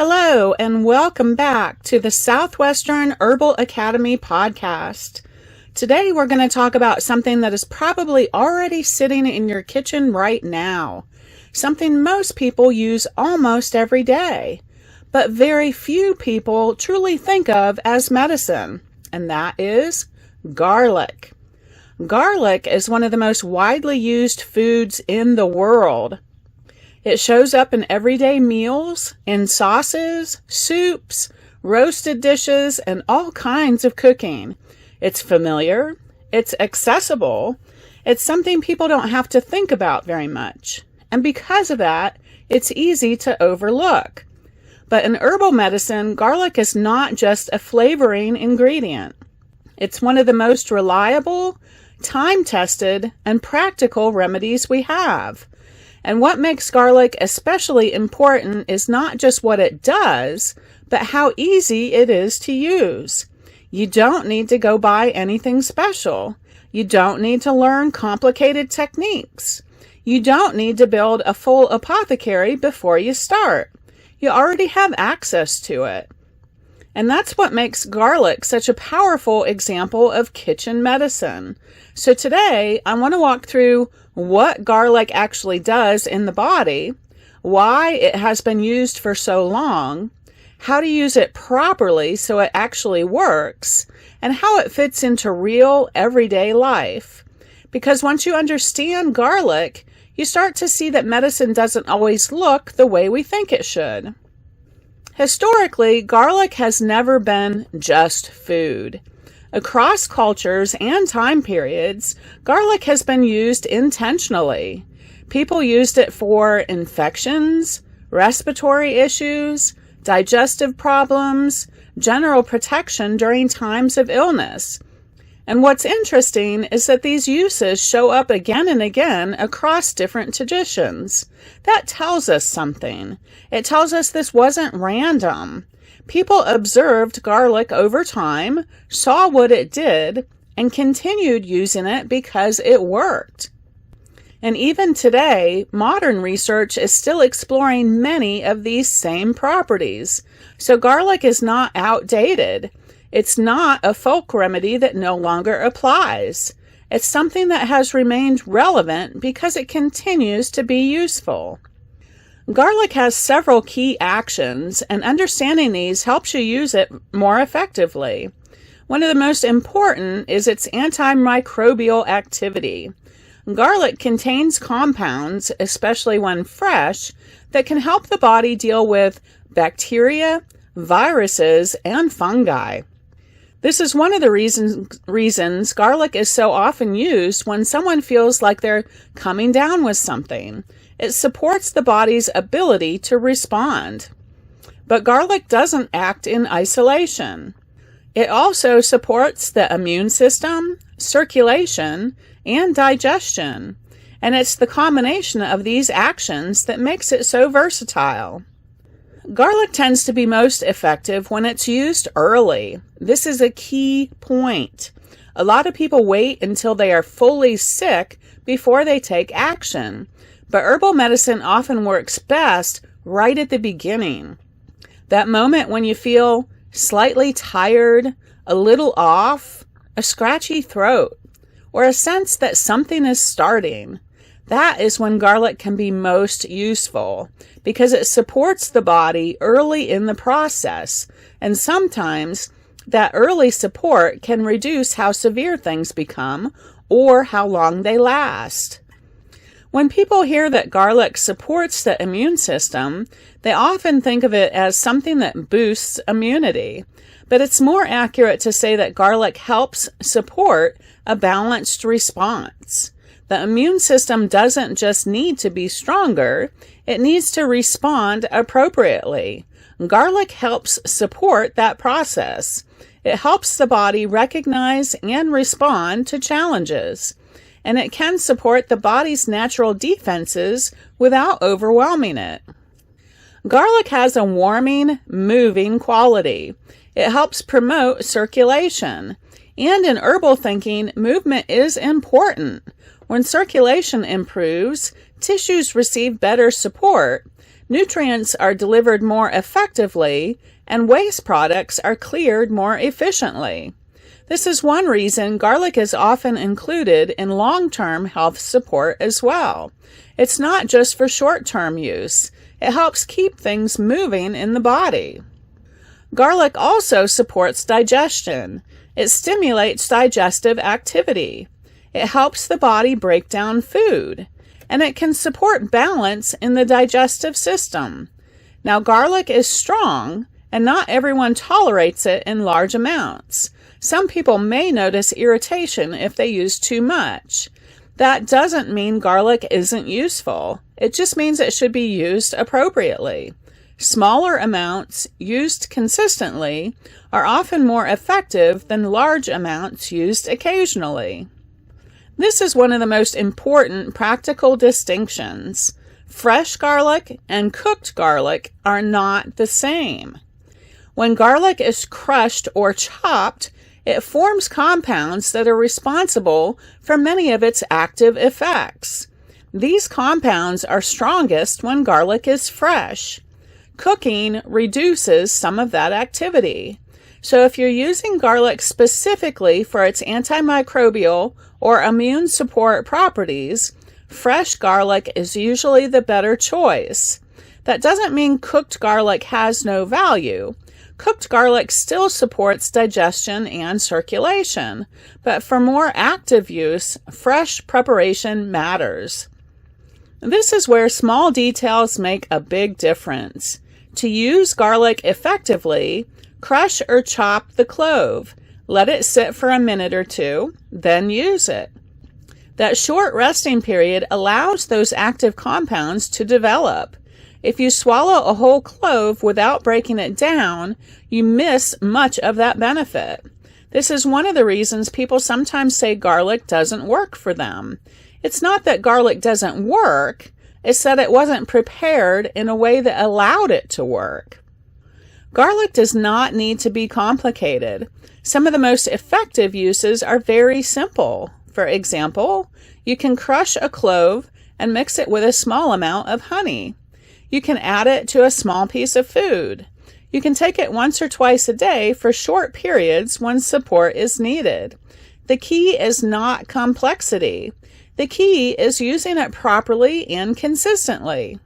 Hello, and welcome back to the Southwestern Herbal Academy podcast. Today we're going to talk about something that is probably already sitting in your kitchen right now. Something most people use almost every day, but very few people truly think of as medicine, and that is garlic. Garlic is one of the most widely used foods in the world. It shows up in everyday meals, in sauces, soups, roasted dishes, and all kinds of cooking. It's familiar, it's accessible, it's something people don't have to think about very much. And because of that, it's easy to overlook. But in herbal medicine, garlic is not just a flavoring ingredient. It's one of the most reliable, time-tested, and practical remedies we have. And what makes garlic especially important is not just what it does, but how easy it is to use. You don't need to go buy anything special. You don't need to learn complicated techniques. You don't need to build a full apothecary before you start. You already have access to it. And that's what makes garlic such a powerful example of kitchen medicine. So today, I want to walk through what garlic actually does in the body, why it has been used for so long, how to use it properly so it actually works, and how it fits into real everyday life. Because once you understand garlic, you start to see that medicine doesn't always look the way we think it should. Historically, garlic has never been just food. Across cultures and time periods, garlic has been used intentionally. People used it for infections, respiratory issues, digestive problems, general protection during times of illness. And what's interesting is that these uses show up again and again across different traditions. That tells us something. It tells us this wasn't random. People observed garlic over time, saw what it did, and continued using it because it worked. And even today, modern research is still exploring many of these same properties. So garlic is not outdated. It's not a folk remedy that no longer applies. It's something that has remained relevant because it continues to be useful. Garlic has several key actions, and understanding these helps you use it more effectively. One of the most important is its antimicrobial activity. Garlic contains compounds, especially when fresh, that can help the body deal with bacteria, viruses, and fungi. This is one of the reasons garlic is so often used when someone feels like they're coming down with something. It supports the body's ability to respond. But garlic doesn't act in isolation. It also supports the immune system, circulation, and digestion. And it's the combination of these actions that makes it so versatile. Garlic tends to be most effective when it's used early. This is a key point. A lot of people wait until they are fully sick before they take action, but herbal medicine often works best right at the beginning. That moment when you feel slightly tired, a little off, a scratchy throat, or a sense that something is starting. That is when garlic can be most useful because it supports the body early in the process, and sometimes that early support can reduce how severe things become or how long they last. When people hear that garlic supports the immune system, they often think of it as something that boosts immunity, but it's more accurate to say that garlic helps support a balanced response. The immune system doesn't just need to be stronger, it needs to respond appropriately. Garlic helps support that process. It helps the body recognize and respond to challenges, and it can support the body's natural defenses without overwhelming it. Garlic has a warming, moving quality. It helps promote circulation. And in herbal thinking, movement is important. When circulation improves, tissues receive better support, Nutrients are delivered more effectively, and waste products are cleared more efficiently. This is one reason garlic is often included in long-term health support as well. It's not just for short-term use. It helps keep things moving in the body. Garlic also supports digestion. It stimulates digestive activity. It helps the body break down food, and it can support balance in the digestive system. Now, garlic is strong, and not everyone tolerates it in large amounts. Some people may notice irritation if they use too much. That doesn't mean garlic isn't useful. It just means it should be used appropriately. Smaller amounts used consistently are often more effective than large amounts used occasionally. This is one of the most important practical distinctions. Fresh garlic and cooked garlic are not the same. When garlic is crushed or chopped, it forms compounds that are responsible for many of its active effects. These compounds are strongest when garlic is fresh. Cooking reduces some of that activity. So if you're using garlic specifically for its antimicrobial or immune support properties, fresh garlic is usually the better choice. That doesn't mean cooked garlic has no value. Cooked garlic still supports digestion and circulation, but for more active use, fresh preparation matters. This is where small details make a big difference. To use garlic effectively, crush or chop the clove. Let it sit for a minute or two, then use it. That short resting period allows those active compounds to develop. If you swallow a whole clove without breaking it down, you miss much of that benefit. This is one of the reasons people sometimes say garlic doesn't work for them. It's not that garlic doesn't work, it's that it wasn't prepared in a way that allowed it to work. Garlic does not need to be complicated. Some of the most effective uses are very simple. For example, you can crush a clove and mix it with a small amount of honey. You can add it to a small piece of food. You can take it once or twice a day for short periods when support is needed. The key is not complexity. The key is using it properly and consistently.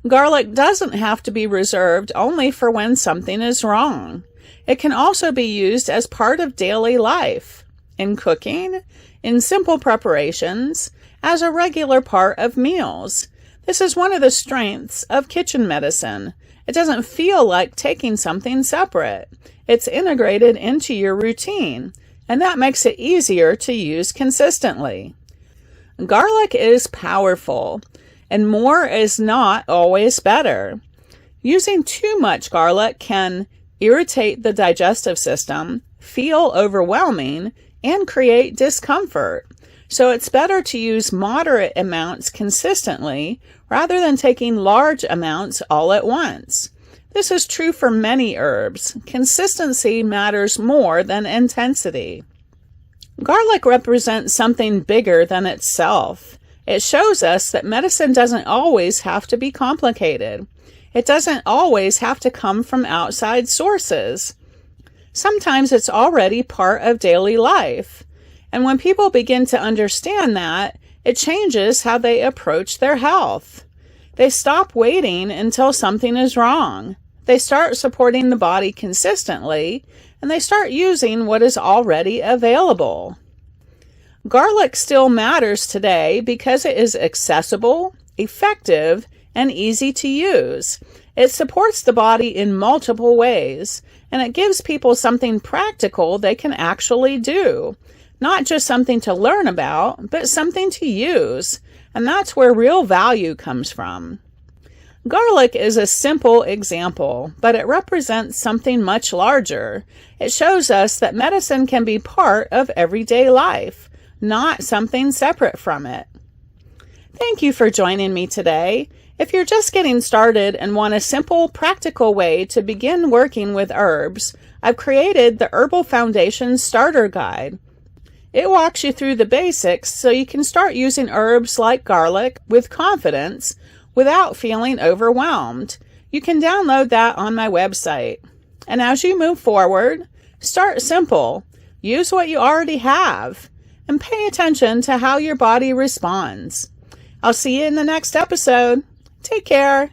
Garlic doesn't have to be reserved only for when something is wrong. It can also be used as part of daily life, in cooking, in simple preparations, as a regular part of meals. This is one of the strengths of kitchen medicine. It doesn't feel like taking something separate. It's integrated into your routine, and that makes it easier to use consistently. Garlic is powerful, and more is not always better. Using too much garlic can irritate the digestive system, feel overwhelming, and create discomfort. So it's better to use moderate amounts consistently rather than taking large amounts all at once. This is true for many herbs. Consistency matters more than intensity. Garlic represents something bigger than itself. It shows us that medicine doesn't always have to be complicated. It doesn't always have to come from outside sources. Sometimes it's already part of daily life. And when people begin to understand that, it changes how they approach their health. They stop waiting until something is wrong. They start supporting the body consistently, and they start using what is already available. Garlic still matters today because it is accessible, effective, and easy to use. It supports the body in multiple ways, and it gives people something practical they can actually do. Not just something to learn about, but something to use, and that's where real value comes from. Garlic is a simple example, but it represents something much larger. It shows us that medicine can be part of everyday life, not something separate from it. Thank you for joining me today. If you're just getting started and want a simple, practical way to begin working with herbs, I've created the Herbal Foundation Starter Guide. It walks you through the basics so you can start using herbs like garlic with confidence without feeling overwhelmed. You can download that on my website. And as you move forward, start simple. Use what you already have and pay attention to how your body responds. I'll see you in the next episode. Take care.